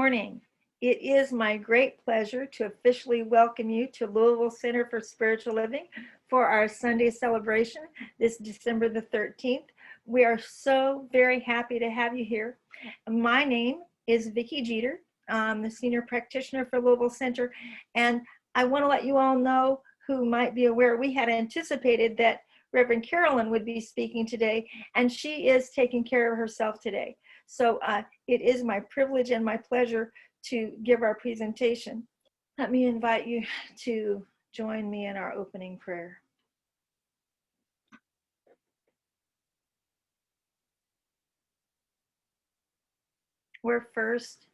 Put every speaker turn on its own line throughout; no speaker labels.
morning. It is my great pleasure to officially welcome you to Louisville Center for Spiritual Living for our Sunday celebration this December the 13th. We are so very happy to have you here. My name is Vicky Jeter. I'm the senior practitioner for Louisville Center, and I want to let you all know who might be aware we had anticipated that Reverend Carolyn would be speaking today, and she is taking care of herself today. So it is my privilege and my pleasure to give our presentation. Let me invite you to join me in our opening prayer. Where first,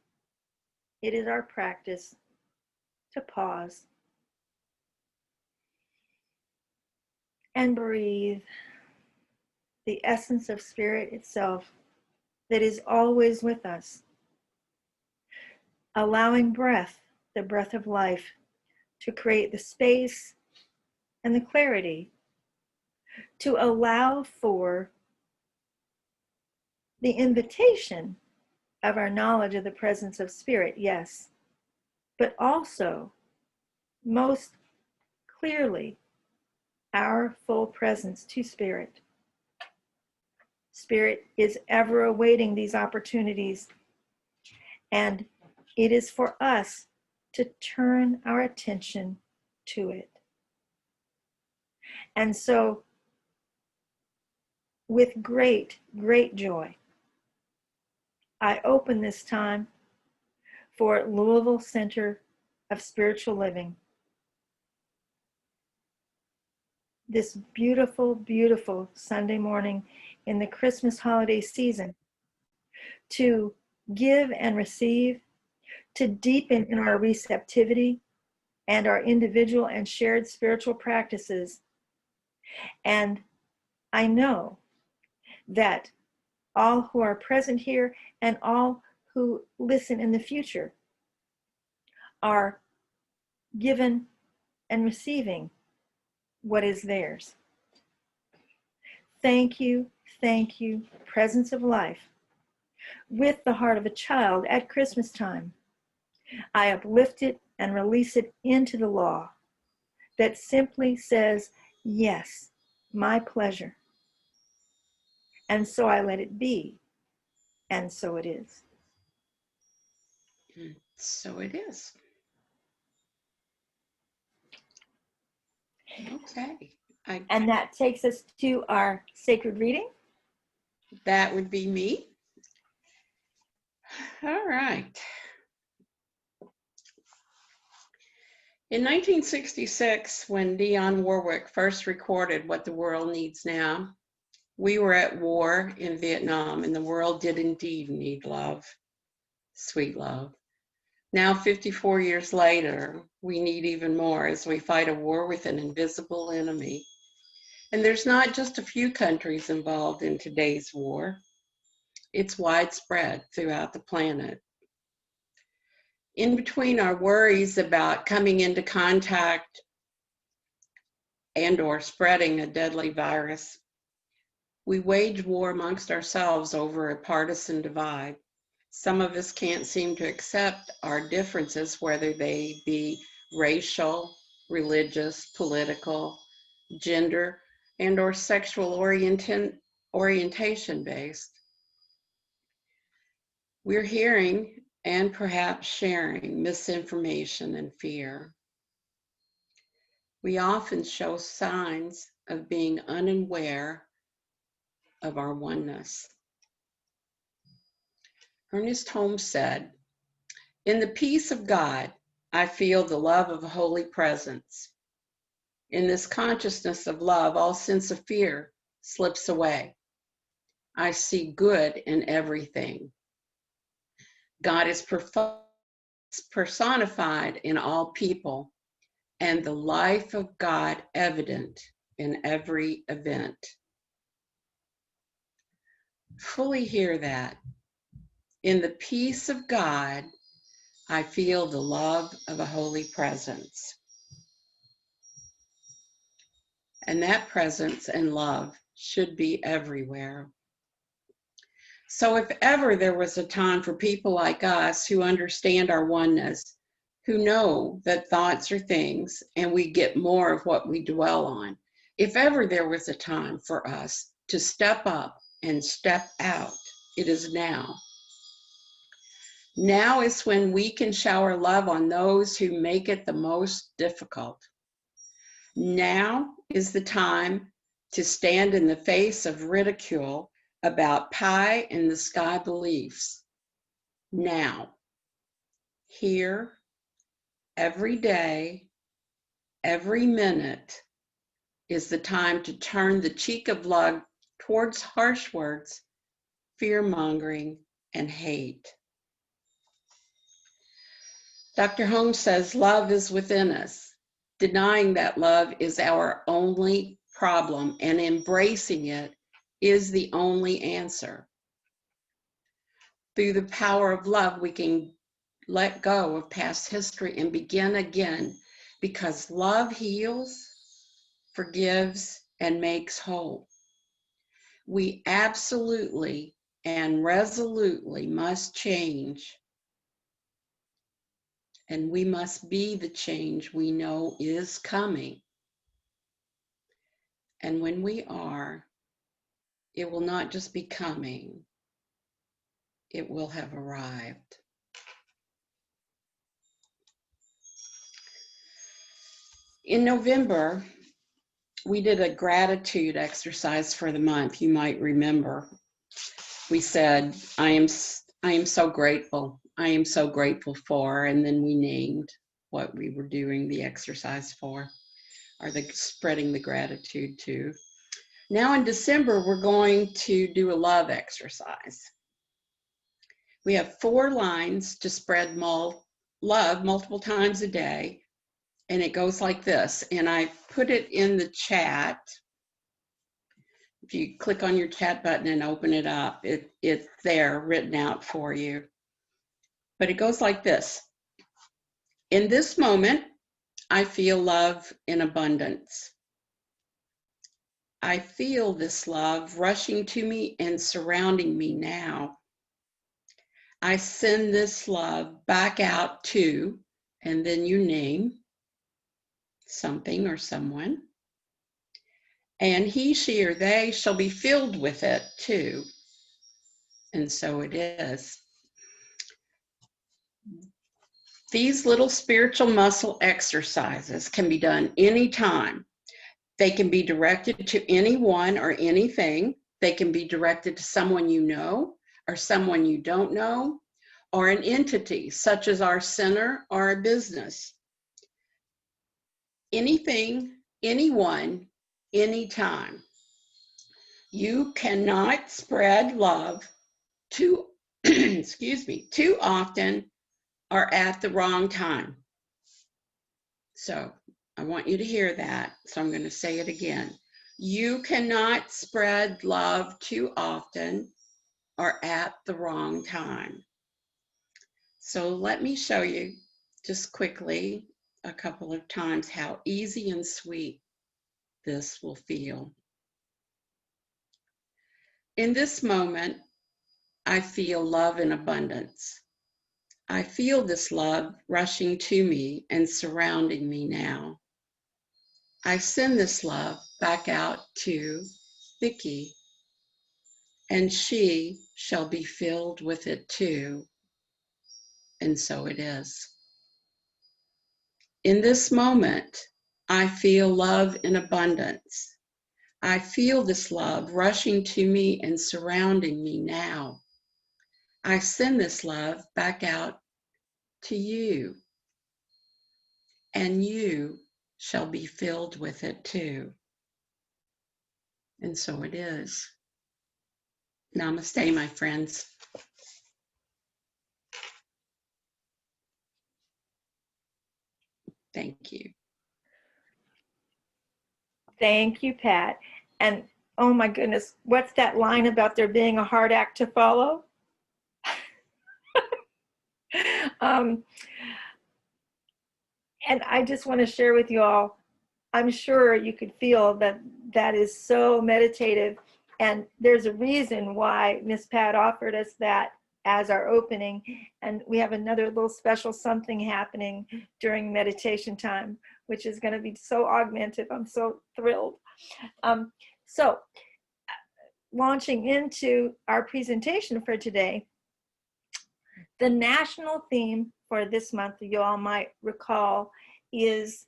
it is our practice to pause and breathe the essence of Spirit itself that is always with us, allowing breath, the breath of life, to create the space and the clarity to allow for the invitation of our knowledge of the presence of Spirit, yes, but also, most clearly, our full presence to Spirit. Spirit is ever awaiting these opportunities, and it is for us to turn our attention to it. And so, with great, great joy, I open this time for Louisville Center of Spiritual Living. This beautiful, beautiful Sunday morning in the Christmas holiday season, to give and receive, to deepen in our receptivity and our individual and shared spiritual practices. And I know that all who are present here and all who listen in the future are given and receiving what is theirs. Thank you, presence of life. With the heart of a child at Christmas time, I uplift it and release it into the law that simply says, yes, my pleasure. And so I let it be, and so it is.
So it is. Okay.
And that takes us to our sacred reading.
That would be me. All right. In 1966, when Dionne Warwick first recorded What the World Needs Now, we were at war in Vietnam, and the world did indeed need love, sweet love. Now, 54 years later, we need even more as we fight a war with an invisible enemy. And there's not just a few countries involved in today's war. It's widespread throughout the planet. In between our worries about coming into contact and or spreading a deadly virus, we wage war amongst ourselves over a partisan divide. Some of us can't seem to accept our differences, whether they be racial, religious, political, gender, and or sexual orientation based. We're hearing and perhaps sharing misinformation and fear. We often show signs of being unaware of our oneness. Ernest Holmes said, "In the peace of God, I feel the love of a holy presence. In this consciousness of love, all sense of fear slips away. I see good in everything. God is personified in all people, and the life of God evident in every event." Fully hear that. In the peace of God, I feel the love of a holy presence. And that presence and love should be everywhere. So if ever there was a time for people like us who understand our oneness, who know that thoughts are things and we get more of what we dwell on, if ever there was a time for us to step up and step out, it is now. Now is when we can shower love on those who make it the most difficult. Now is the time to stand in the face of ridicule about pie in the sky beliefs. Now, here, every day, every minute is the time to turn the cheek of love towards harsh words, fear-mongering, and hate. Dr. Holmes says love is within us. Denying that love is our only problem, and embracing it is the only answer. Through the power of love, we can let go of past history and begin again, because love heals, forgives, and makes whole. We absolutely and resolutely must change, and we must be the change we know is coming. And when we are, it will not just be coming, it will have arrived. In November, we did a gratitude exercise for the month. You might remember. We said, I am so grateful. I am so grateful for, and then we named what we were doing the exercise for, or spreading the gratitude to. Now in December, we're going to do a love exercise. We have 4 lines to spread love multiple times a day, and it goes like this. And I put it in the chat. If you click on your chat button and open it up, it's there written out for you. But it goes like this. In this moment, I feel love in abundance. I feel this love rushing to me and surrounding me now. I send this love back out to, and then you name something or someone, and he, she, or they shall be filled with it too. And so it is. These little spiritual muscle exercises can be done anytime. They can be directed to anyone or anything. They can be directed to someone you know or someone you don't know, or an entity such as our center or a business. Anything, anyone, anytime. You cannot spread love too, excuse me, too often or at the wrong time. So I want you to hear that. So I'm going to say it again. You cannot spread love too often or at the wrong time. So let me show you just quickly a couple of times how easy and sweet this will feel. In this moment, I feel love in abundance. I feel this love rushing to me and surrounding me now. I send this love back out to Vicky, and she shall be filled with it too. And so it is. In this moment, I feel love in abundance. I feel this love rushing to me and surrounding me now. I send this love back out to you, and you shall be filled with it too. And so it is. Namaste, my friends. Thank you.
Thank you, Pat. And oh my goodness, what's that line about there being a hard act to follow? And I just want to share with you all, I'm sure you could feel that that is so meditative And there's a reason why Miss Pat offered us that as our opening. And we have another little special something happening during meditation time, which is going to be so augmented. I'm so thrilled. So launching into our presentation for today, the national theme for this month, you all might recall, is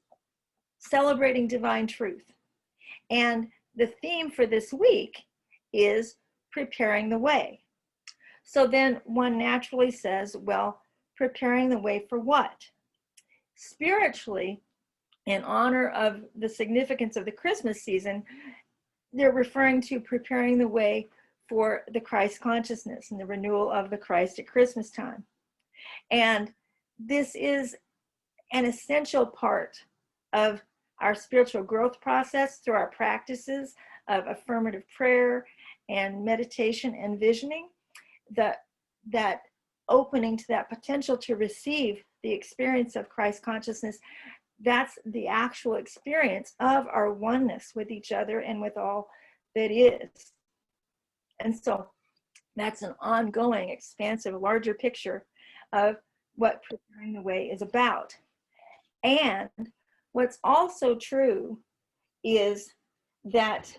celebrating divine truth. And the theme for this week is preparing the way. So then one naturally says, well, preparing the way for what? Spiritually, in honor of the significance of the Christmas season, they're referring to preparing the way for the Christ consciousness and the renewal of the Christ at Christmas time. And this is an essential part of our spiritual growth process through our practices of affirmative prayer and meditation and visioning, that opening to that potential to receive the experience of Christ consciousness. That's the actual experience of our oneness with each other and with all that is. And so that's an ongoing, expansive, larger picture of what preparing the way is about. And what's also true is that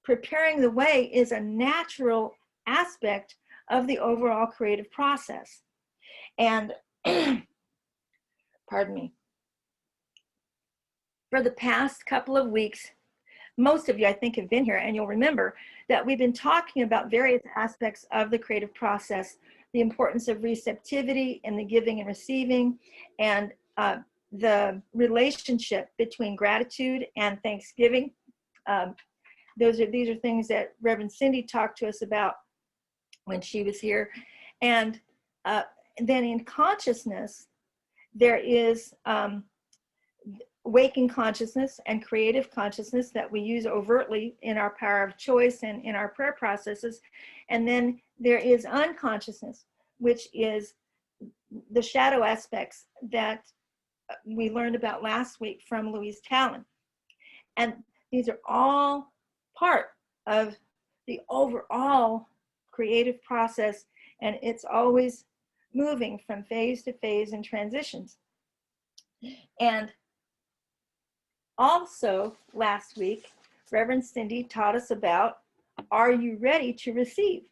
preparing the way is a natural aspect of the overall creative process. And pardon me, for the past couple of weeks, most of you, I think, have been here, and you'll remember that we've been talking about various aspects of the creative process, the importance of receptivity in the giving and receiving, and the relationship between gratitude and thanksgiving. These are things that Reverend Cindy talked to us about when she was here. And then in consciousness, there is waking consciousness and creative consciousness that we use overtly in our power of choice and in our prayer processes. And then there is unconsciousness, which is the shadow aspects that we learned about last week from Louise Talon. And these are all part of the overall creative process, and it's always moving from phase to phase in transitions. And also last week, Reverend Cindy taught us about, are you ready to receive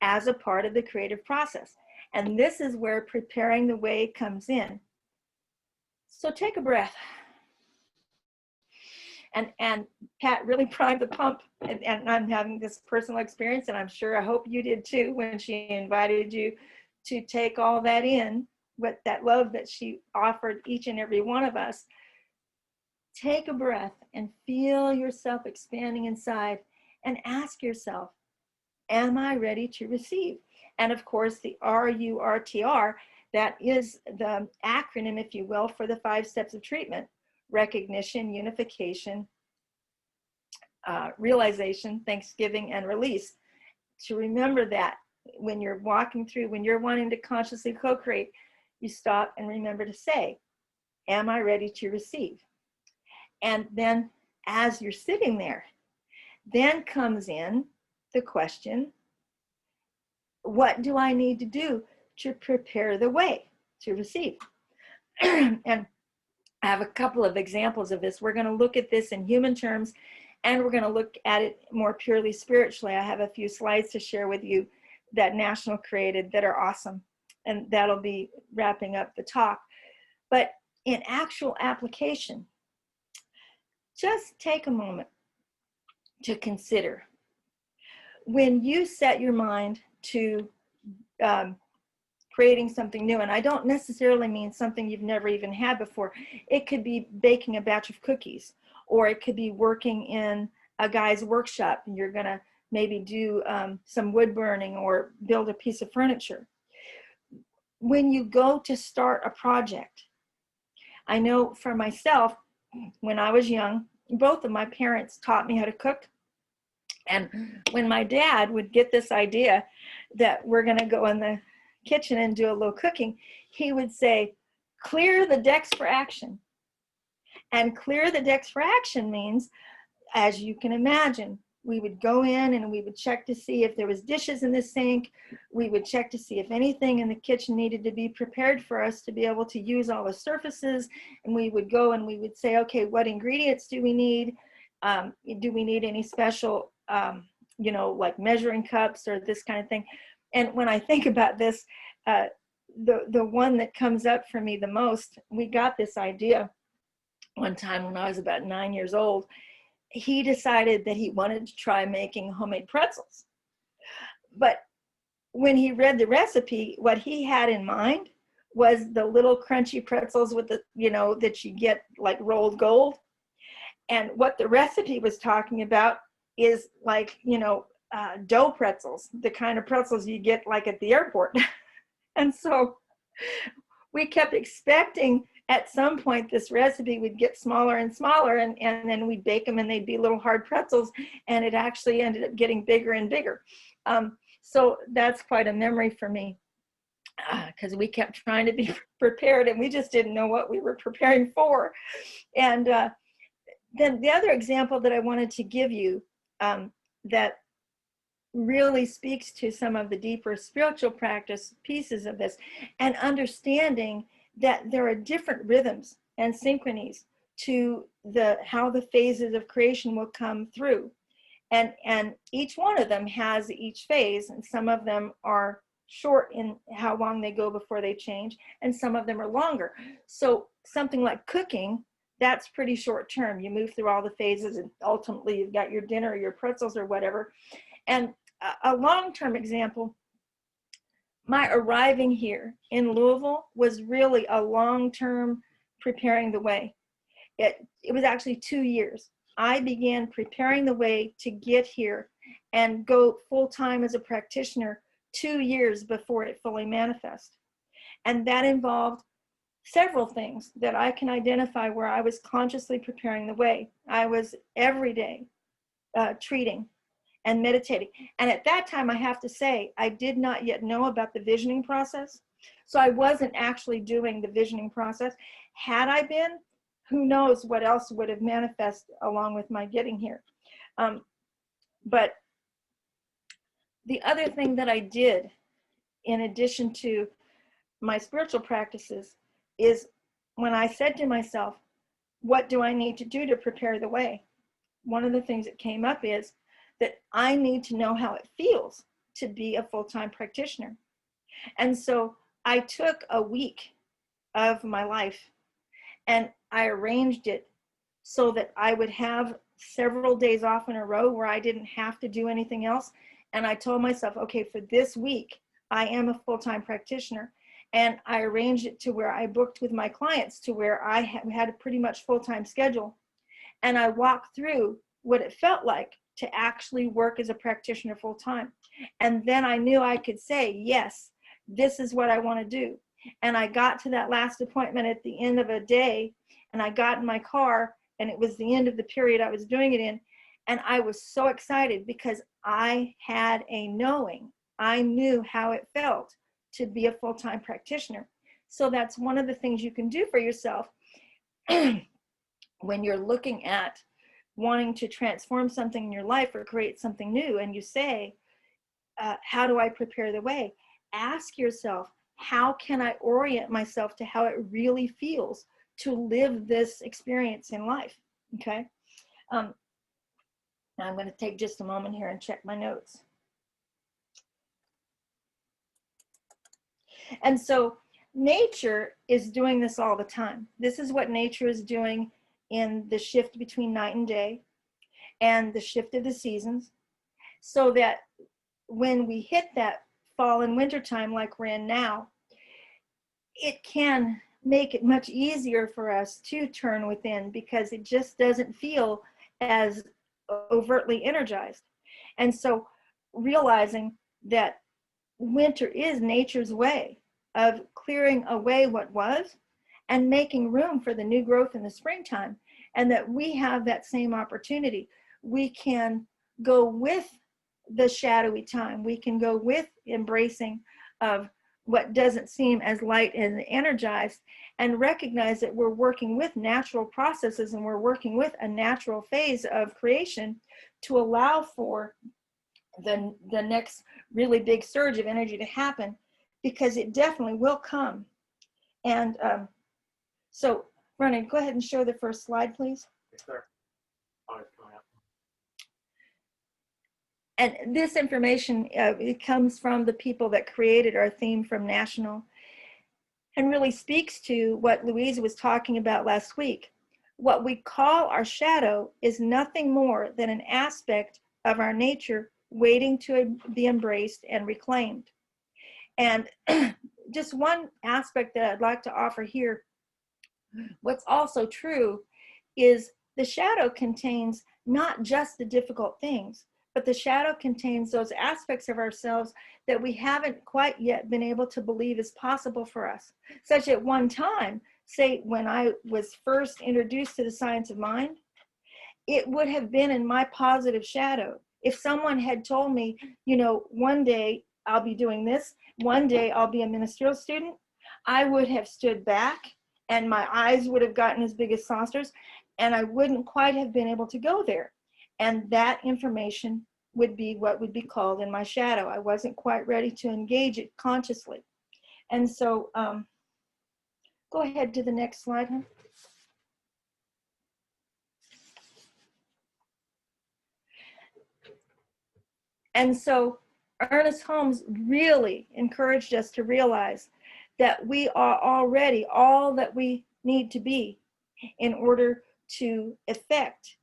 as a part of the creative process? And this is where preparing the way comes in. So take a breath. And Pat really primed the pump, and I'm having this personal experience, and I'm sure, I hope you did too, when she invited you to take all that in, what that love that she offered each and every one of us. Take a breath and feel yourself expanding inside, and ask yourself, am I ready to receive? And of course, the RURTR, that is the acronym, if you will, for the 5 steps of treatment: recognition, unification, realization, thanksgiving, and release. To remember that when you're walking through, when you're wanting to consciously co-create, you stop and remember to say, am I ready to receive? And then as you're sitting there, then comes in the question, what do I need to do to prepare the way to receive? And I have a couple of examples of this. We're going to look at this in human terms, and we're going to look at it more purely spiritually. I have a few slides to share with you that National created that are awesome, and that'll be wrapping up the talk. But in actual application, just take a moment to consider, when you set your mind to creating something new, and I don't necessarily mean something you've never even had before. It could be baking a batch of cookies, or it could be working in a guy's workshop, and you're gonna maybe do some wood burning or build a piece of furniture. When you go to start a project, I know for myself, when I was young, both of my parents taught me how to cook. And when my dad would get this idea that we're gonna go in the kitchen and do a little cooking, he would say, clear the decks for action. And clear the decks for action means, as you can imagine, We would go in and we would check to see if there was dishes in the sink. We would check to see if anything in the kitchen needed to be prepared for us to be able to use all the surfaces. And we would go and we would say, okay, what ingredients do we need? Do we need any special, like measuring cups or this kind of thing? And when I think about this, the one that comes up for me the most, we got this idea one time when I was about 9 years old. He decided that he wanted to try making homemade pretzels. But when he read the recipe, what he had in mind was the little crunchy pretzels with the, that you get like rolled gold. And what the recipe was talking about is like, dough pretzels, the kind of pretzels you get like at the airport. And so we kept expecting at some point this recipe would get smaller and smaller, and then we'd bake them and they'd be little hard pretzels, and it actually ended up getting bigger and bigger. So that's quite a memory for me, because we kept trying to be prepared and we just didn't know what we were preparing for. And then the other example that I wanted to give you that really speaks to some of the deeper spiritual practice pieces of this, and understanding that there are different rhythms and synchronies to how the phases of creation will come through. And each one of them has each phase, and some of them are short in how long they go before they change, and some of them are longer. So something like cooking, that's pretty short term. You move through all the phases and ultimately you've got your dinner or your pretzels or whatever. And a long-term example, my arriving here in Louisville was really a long-term preparing the way. It was actually 2 years. I began preparing the way to get here and go full-time as a practitioner 2 years before it fully manifested. And that involved several things that I can identify where I was consciously preparing the way. I was every day treating and meditating. And at that time, I have to say, I did not yet know about the visioning process. So I wasn't actually doing the visioning process. Had I been, who knows what else would have manifested along with my getting here. But the other thing that I did, in addition to my spiritual practices, is when I said to myself, what do I need to do to prepare the way? One of the things that came up is that I need to know how it feels to be a full-time practitioner. And so I took a week of my life and I arranged it so that I would have several days off in a row where I didn't have to do anything else. And I told myself, okay, for this week, I am a full-time practitioner. And I arranged it to where I booked with my clients to where I had a pretty much full-time schedule. And I walked through what it felt like to actually work as a practitioner full-time. And then I knew I could say, yes, this is what I want to do. And I got to that last appointment at the end of a day, and I got in my car, and it was the end of the period I was doing it in. And I was so excited because I had a knowing. I knew how it felt to be a full-time practitioner. So that's one of the things you can do for yourself when you're looking at wanting to transform something in your life or create something new, and you say, how do I prepare the way? Ask yourself, how can I orient myself to how it really feels to live this experience in life? Okay. Now I'm going to take just a moment here and check my notes. And so nature is doing this all the time. This is what nature is doing in the shift between night and day and the shift of the seasons, so that when we hit that fall and winter time like we're in now, it can make it much easier for us to turn within because it just doesn't feel as overtly energized. And so realizing that winter is nature's way of clearing away what was and making room for the new growth in the springtime, and that we have that same opportunity. We can go with the shadowy time. We can go with embracing of what doesn't seem as light and energized, and recognize that we're working with natural processes and we're working with a natural phase of creation to allow for the next really big surge of energy to happen, because it definitely will come. And so, Vernon, go ahead and show the first slide, please.
Yes, sir. Oh, it's coming up.
And this information, it comes from the people that created our theme from National, and really speaks to what Louise was talking about last week. What we call our shadow is nothing more than an aspect of our nature waiting to be embraced and reclaimed. And just one aspect that I'd like to offer here, what's also true is the shadow contains not just the difficult things, but the shadow contains those aspects of ourselves that we haven't quite yet been able to believe is possible for us. Such at one time, say when I was first introduced to the science of mind, it would have been in my positive shadow. If someone had told me, you know, one day I'll be doing this, one day I'll be a ministerial student, I would have stood back and my eyes would have gotten as big as saucers, and I wouldn't quite have been able to go there. And that information would be what would be called in my shadow. I wasn't quite ready to engage it consciously. And so go ahead to the next slide, huh? And so Ernest Holmes really encouraged us to realize that we are already all that we need to be in order to affect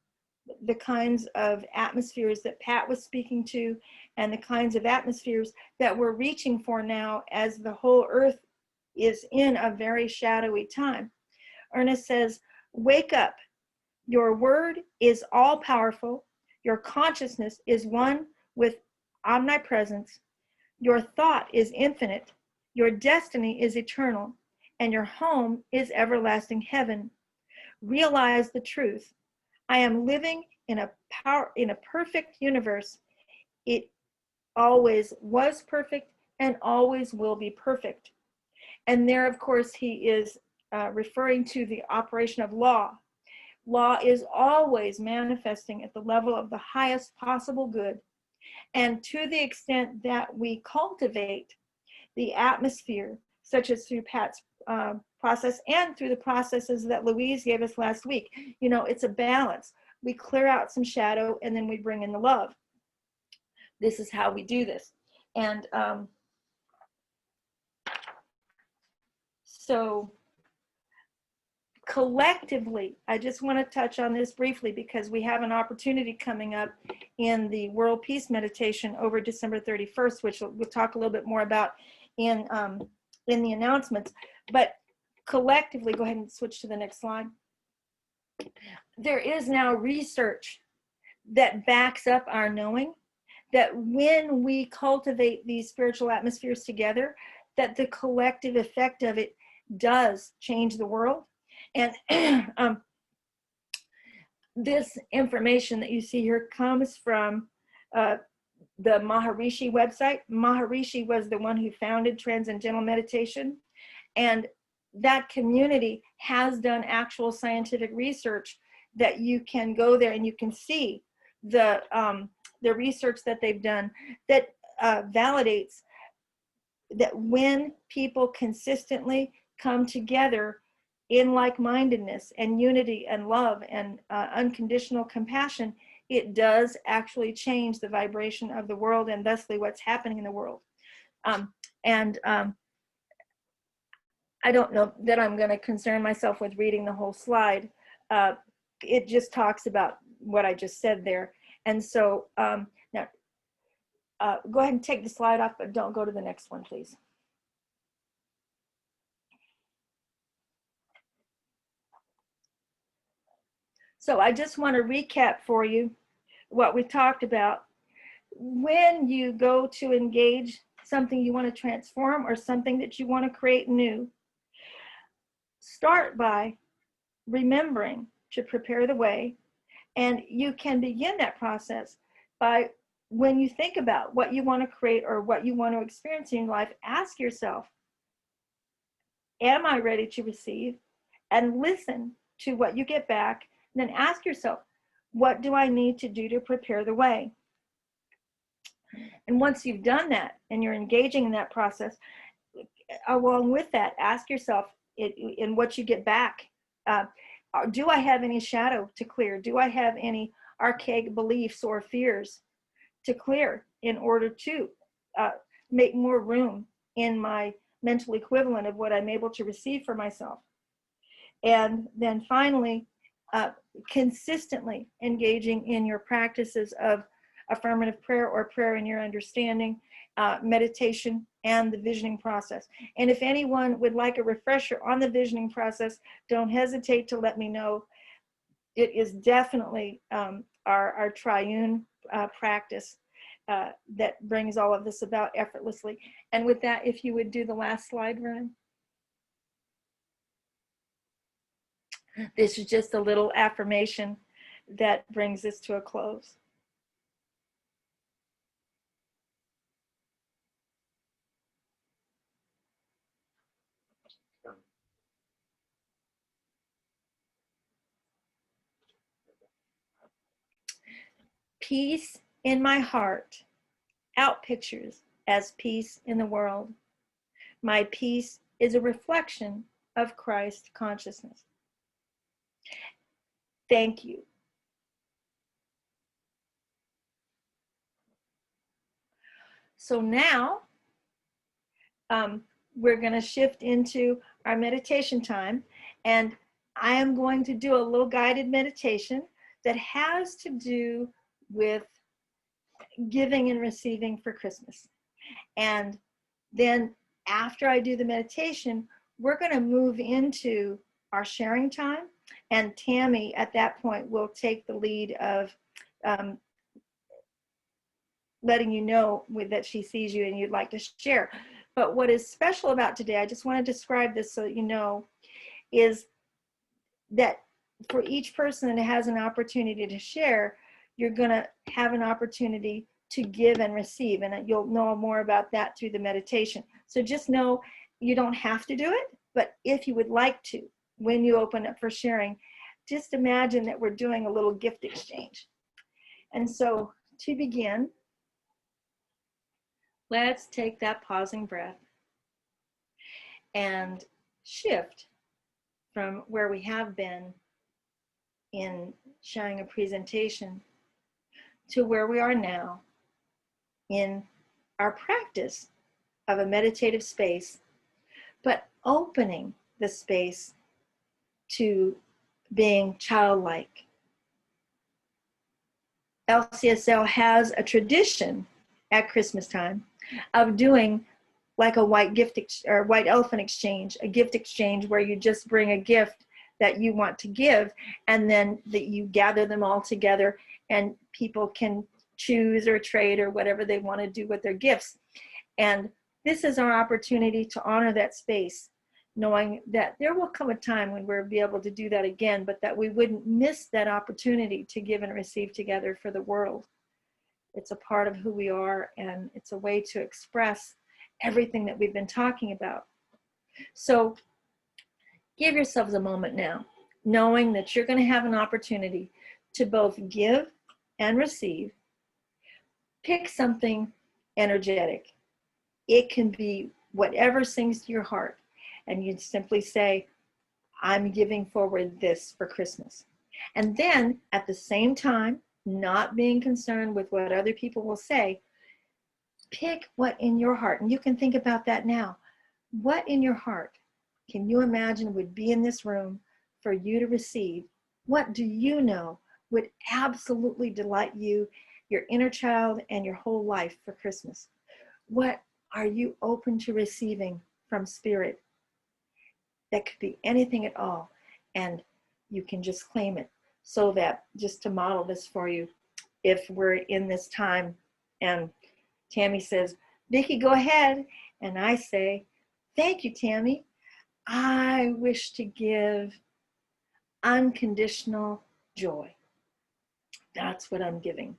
the kinds of atmospheres that Pat was speaking to, and the kinds of atmospheres that we're reaching for now as the whole earth is in a very shadowy time. Ernest says, wake up. Your word is all powerful. Your consciousness is one with omnipresence. Your thought is infinite. Your destiny is eternal. And your home is everlasting heaven. Realize the truth. I am living in a perfect universe. It always was perfect and always will be perfect. And there, of course, he is referring to the operation of law. Law is always manifesting at the level of the highest possible good. And to the extent that we cultivate the atmosphere, such as through Pat's process and through the processes that Louise gave us last week, you know, it's a balance. We clear out some shadow and then we bring in the love. This is how we do this. And so collectively, I just want to touch on this briefly because we have an opportunity coming up in the World Peace Meditation over December 31st, which we'll talk a little bit more about in the announcements. But collectively, go ahead and switch to the next slide. There is now research that backs up our knowing that when we cultivate these spiritual atmospheres together, that the collective effect of it does change the world. And this information that you see here comes from the Maharishi website. Maharishi was the one who founded Transcendental Meditation, and that community has done actual scientific research that you can go there and you can see the research that they've done that validates that when people consistently come together in like-mindedness and unity and love and unconditional compassion, it does actually change the vibration of the world and thusly what's happening in the world. I don't know that I'm going to concern myself with reading the whole slide. It just talks about what I just said there. And so now, go ahead and take the slide off, but don't go to the next one, please. So I just want to recap for you what we talked about. When you go to engage something you want to transform or something that you want to create new, start by remembering to prepare the way. And you can begin that process by, when you think about what you want to create or what you want to experience in your life, ask yourself, am I ready to receive? And listen to what you get back. And then ask yourself, What do I need to do to prepare the way? And once you've done that and you're engaging in that process, along with that, ask yourself in what you get back, do I have any shadow to clear? Do I have any archaic beliefs or fears to clear in order to make more room in my mental equivalent of what I'm able to receive for myself? And then finally, consistently engaging in your practices of affirmative prayer or prayer in your understanding, meditation, and the visioning process. And if anyone would like a refresher on the visioning process, don't hesitate to let me know. It is definitely our triune practice that brings all of this about effortlessly. And with that, if you would do the last slide, Ryan. This is just a little affirmation that brings this to a close. Peace in my heart outpictures as peace in the world. My peace is a reflection of Christ consciousness. Thank you. So now we're going to shift into our meditation time, and I am going to do a little guided meditation that has to do with giving and receiving for Christmas. And then after I do the meditation, we're going to move into our sharing time, and Tammy at that point will take the lead of letting you know that she sees you and you'd like to share. But what is special about today, I just want to describe this so that you know, is that for each person that has an opportunity to share, you're going to have an opportunity to give and receive, and you'll know more about that through the meditation. So just know you don't have to do it, but if you would like to, when you open up for sharing, just imagine that we're doing a little gift exchange. And so to begin, let's take that pausing breath and shift from where we have been in sharing a presentation to where we are now in our practice of a meditative space, but opening the space to being childlike. LCSL has a tradition at Christmas time of doing like a white elephant exchange, a gift exchange where you just bring a gift that you want to give, and then that you gather them all together and people can choose or trade or whatever they want to do with their gifts. And this is our opportunity to honor that space, knowing that there will come a time when we'll be able to do that again, but that we wouldn't miss that opportunity to give and receive together for the world. It's a part of who we are, and it's a way to express everything that we've been talking about. So give yourselves a moment now, knowing that you're going to have an opportunity to both give and receive. Pick something energetic. It can be whatever sings to your heart, and you simply say, I'm giving forward this for Christmas. And then at the same time, not being concerned with what other people will say, pick what in your heart, and you can think about that now. What in your heart can you imagine would be in this room for you to receive? What do you know would absolutely delight you, your inner child, and your whole life for Christmas? What are you open to receiving from Spirit? That could be anything at all, and you can just claim it. So that, just to model this for you, if we're in this time and Tammy says, Vicky, go ahead. And I say, thank you, Tammy. I wish to give unconditional joy. That's what I'm giving.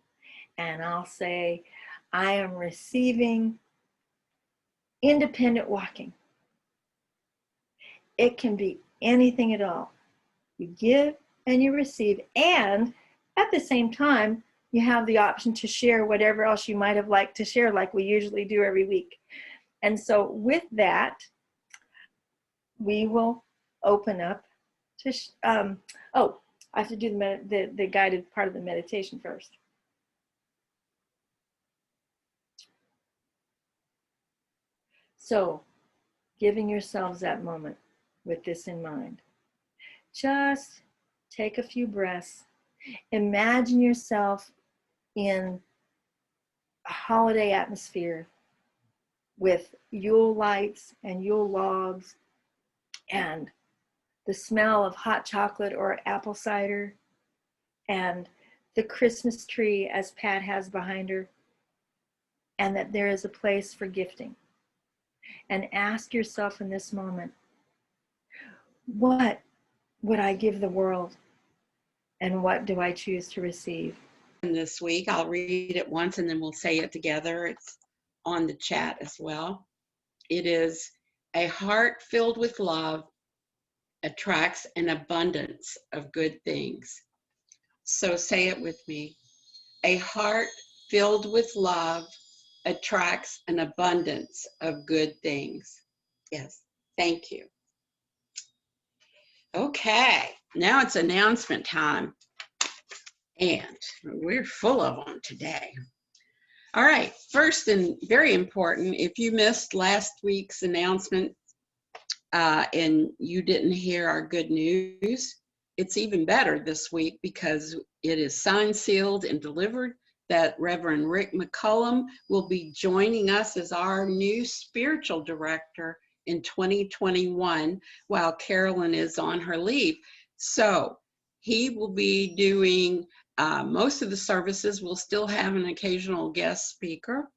And I'll say, I am receiving independent walking. It can be anything at all. You give and you receive, and At the same time, you have the option to share whatever else you might have liked to share, like we usually do every week. And so with that, we will open up to, oh, I have to do the guided part of the meditation first. So giving yourselves that moment with this in mind. Just take a few breaths. Imagine yourself in a holiday atmosphere with Yule lights and Yule logs and the smell of hot chocolate or apple cider and the Christmas tree as Pat has behind her, and that there is a place for gifting. And ask yourself in this moment, what would I give the world? And what do I choose to receive?
This week, I'll read it once and then we'll say it together. It's on the chat as well. It is, a heart filled with love attracts an abundance of good things. So say it with me. A heart filled with love attracts an abundance of good things. Yes, thank you. Okay, now it's announcement time. And we're full of them today. All right, first and very important, if you missed last week's announcement and you didn't hear our good news, it's even better this week because it is signed, sealed, and delivered that Reverend Rick McCullum will be joining us as our new spiritual director in 2021 while Carolyn is on her leave. So he will be doing most of the services. We'll still have an occasional guest speaker,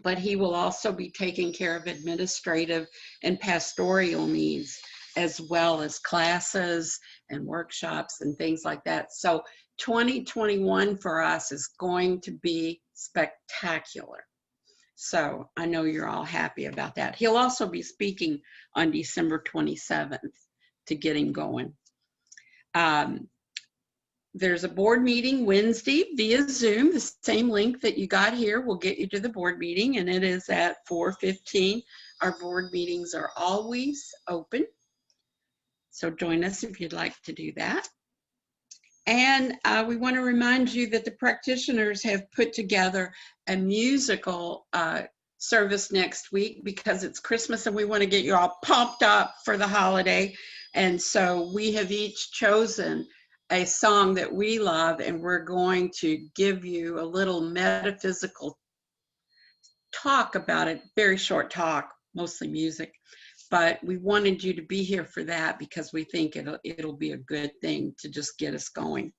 but he will also be taking care of administrative and pastoral needs, as well as classes and workshops and things like that. So 2021 for us is going to be spectacular. So I know you're all happy about that. He'll also be speaking on December 27th to get him going. There's a board meeting Wednesday via Zoom. The same link that you got here will get you to the board meeting, and it is at 4:15. Our board meetings are always open, so join us if you'd like to do that. And we want to remind you that the practitioners have put together a musical service next week because it's Christmas and we want to get you all pumped up for the holiday. And so we have each chosen a song that we love, and we're going to give you a little metaphysical talk about it, very short talk, mostly music. But we wanted you to be here for that because we think it'll be a good thing to just get us going.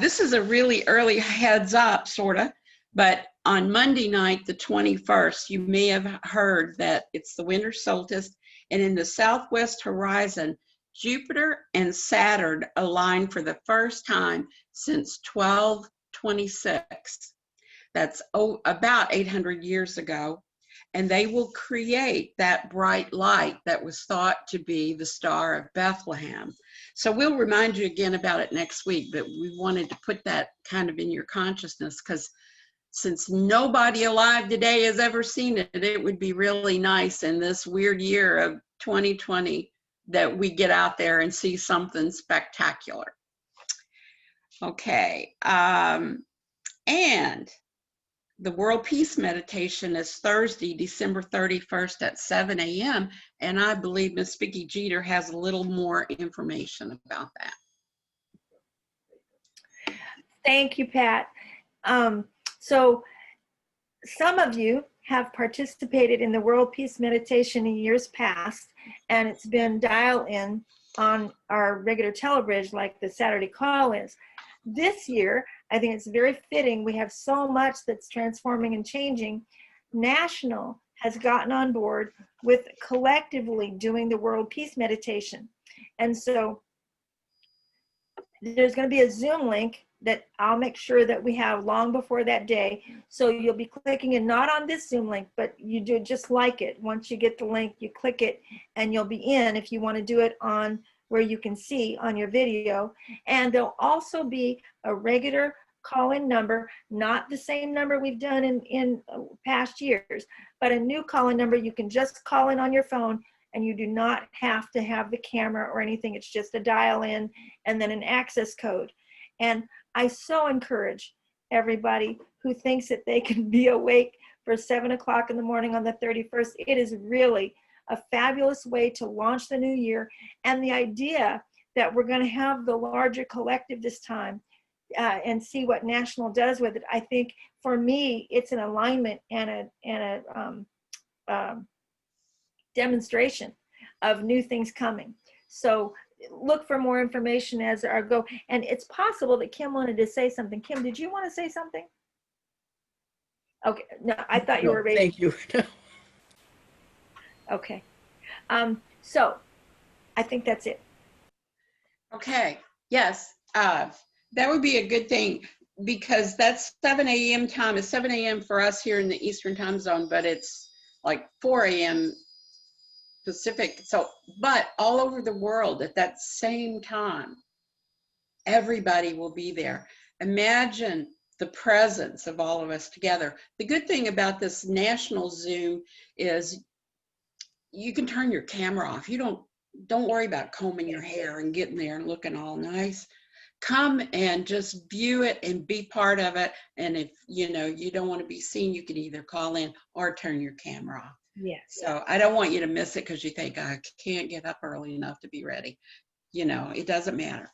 This is a really early heads up, sort of, but on Monday night, the 21st, you may have heard that it's the winter solstice, and in the southwest horizon, Jupiter and Saturn align for the first time since 1226. That's about 800 years ago. And they will create that bright light that was thought to be the Star of Bethlehem. So we'll remind you again about it next week, but we wanted to put that kind of in your consciousness because since nobody alive today has ever seen it, it would be really nice in this weird year of 2020 that we get out there and see something spectacular. Okay, and the World Peace Meditation is Thursday, December 31st at 7 a.m. And I believe Miss Vicky Jeter has a little more information about that.
Thank you, Pat. So some of you have participated in the World Peace Meditation in years past, and it's been dial-in on our regular telebridge like the Saturday call is. This year, I think it's very fitting. We have so much that's transforming and changing. National has gotten on board with collectively doing the World Peace Meditation. And so there's going to be a Zoom link that I'll make sure that we have long before that day. So you'll be clicking in, not on this Zoom link, but you do just like it. Once you get the link, you click it and you'll be in if you want to do it on where you can see on your video. And there'll also be a regular call-in number, not the same number we've done in past years, but a new call-in number. You can just call in on your phone, and you do not have to have the camera or anything. It's just a dial in and then an access code. And I so encourage everybody who thinks that they can be awake for 7 o'clock in the morning on the 31st. It is really a fabulous way to launch the new year. And the idea that we're going to have the larger collective this time and see what National does with it, I think for me, it's an alignment and a demonstration of new things coming. So look for more information as I go. And it's possible that Kim wanted to say something. Kim, did you want to say something? Okay, no, I thought you were ready.
Thank you.
Okay. So I think that's it.
Okay, yes, that would be a good thing, because that's 7 a.m. time. It's 7 a.m. for us here in the Eastern time zone, but it's like 4 a.m. Pacific. So, but all over the world at that same time, everybody will be there. Imagine the presence of all of us together. The good thing about this national Zoom is you can turn your camera off. You don't worry about combing your hair and getting there and looking all nice. Come and just view it and be part of it. And if you don't want to be seen, you can either call in or turn your camera off.
Yes.
So I don't want you to miss it because you think I can't get up early enough to be ready. It doesn't matter.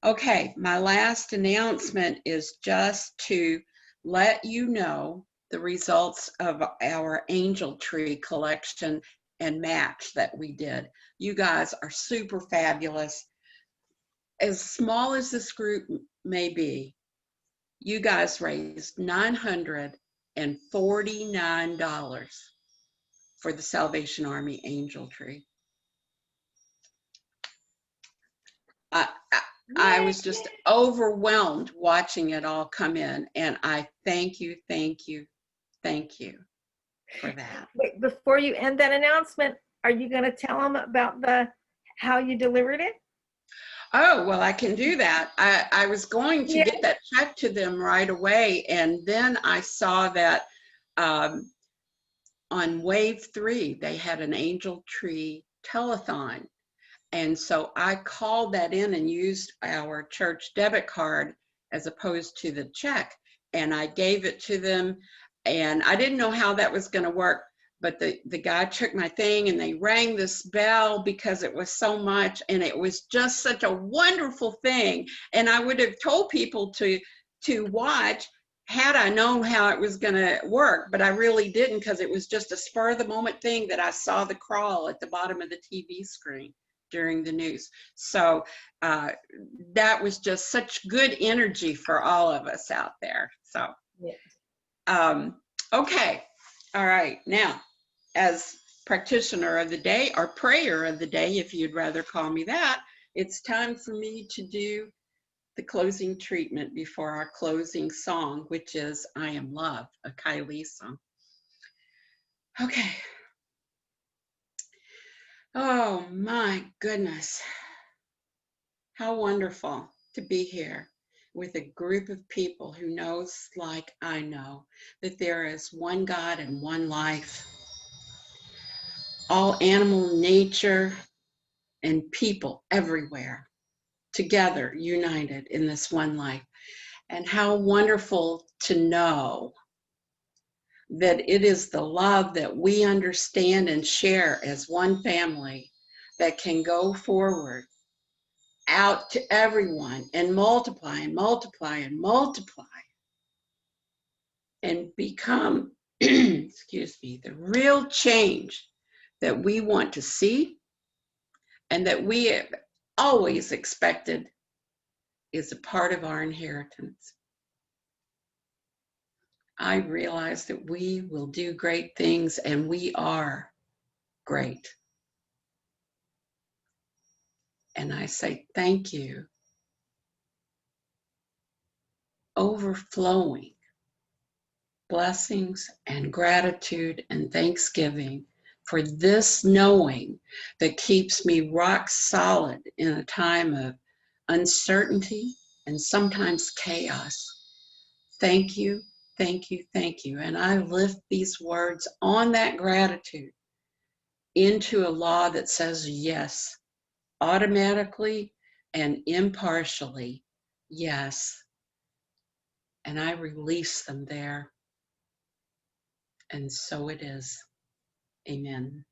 Okay, my last announcement is just to let you know the results of our angel tree collection and match that we did. You guys are super fabulous. As small as this group may be, you guys raised $949 for the Salvation Army angel tree. I was just overwhelmed watching it all come in, and I thank you for that.
Wait, before you end that announcement, are you going to tell them about how you delivered it?
Oh, well, I can do that. I was going to get that check to them right away, and then I saw that on Wave 3, they had an angel tree telethon. And so I called that in and used our church debit card as opposed to the check. And I gave it to them. And I didn't know how that was going to work. But the guy took my thing and they rang this bell because it was so much. And it was just such a wonderful thing. And I would have told people to watch had I known how it was going to work. But I really didn't, because it was just a spur of the moment thing that I saw the crawl at the bottom of the TV screen during the news. So that was just such good energy for all of us out there. So, okay. All right. Now, as practitioner of the day, or prayer of the day, if you'd rather call me that, it's time for me to do the closing treatment before our closing song, which is I Am Love, a Kylie song. Okay. Oh my goodness. How wonderful to be here with a group of people who knows, like I know, that there is one God and one life. All animal nature and people everywhere together, united in this one life. And how wonderful to know that it is the love that we understand and share as one family that can go forward out to everyone and multiply and multiply and multiply and become, excuse me, the real change that we want to see and that we have always expected is a part of our inheritance. I realize that we will do great things, and we are great. And I say thank you. Overflowing blessings and gratitude and thanksgiving for this knowing that keeps me rock solid in a time of uncertainty and sometimes chaos. Thank you, thank you, thank you. And I lift these words on that gratitude into a law that says yes, automatically and impartially, yes. And I release them there. And so it is. Amen.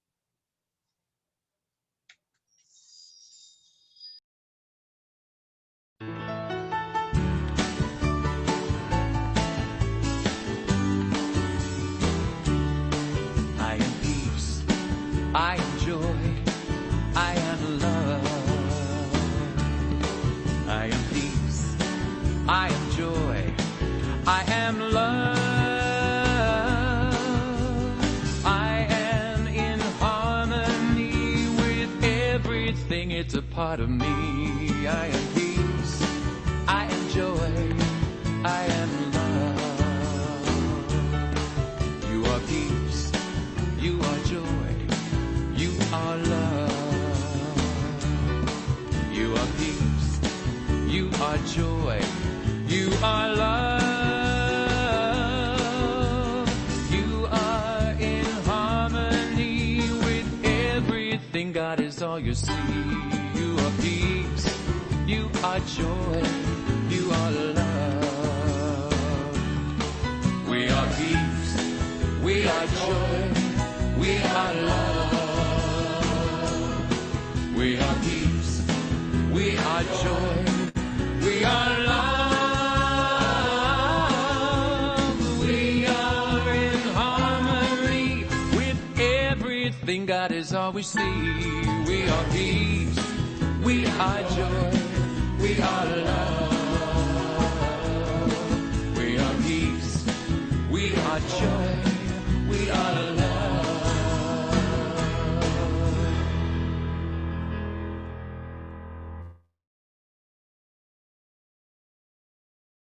I am peace, I am joy, I am love. I am peace, I am joy, I am love. I am in harmony with everything, it's a part of me. I am peace, I am joy, I am love. You are peace, you are joy, you are love. You are peace, you are joy, you are love. You are in harmony with everything. God is all you see. You are peace, you are joy, you are love. We are peace, we are joy, we are love. We are peace, we are joy, we are love. We are in harmony with everything. God is all we see. We are peace, we are joy, we are love. We are peace, we are joy, we are love.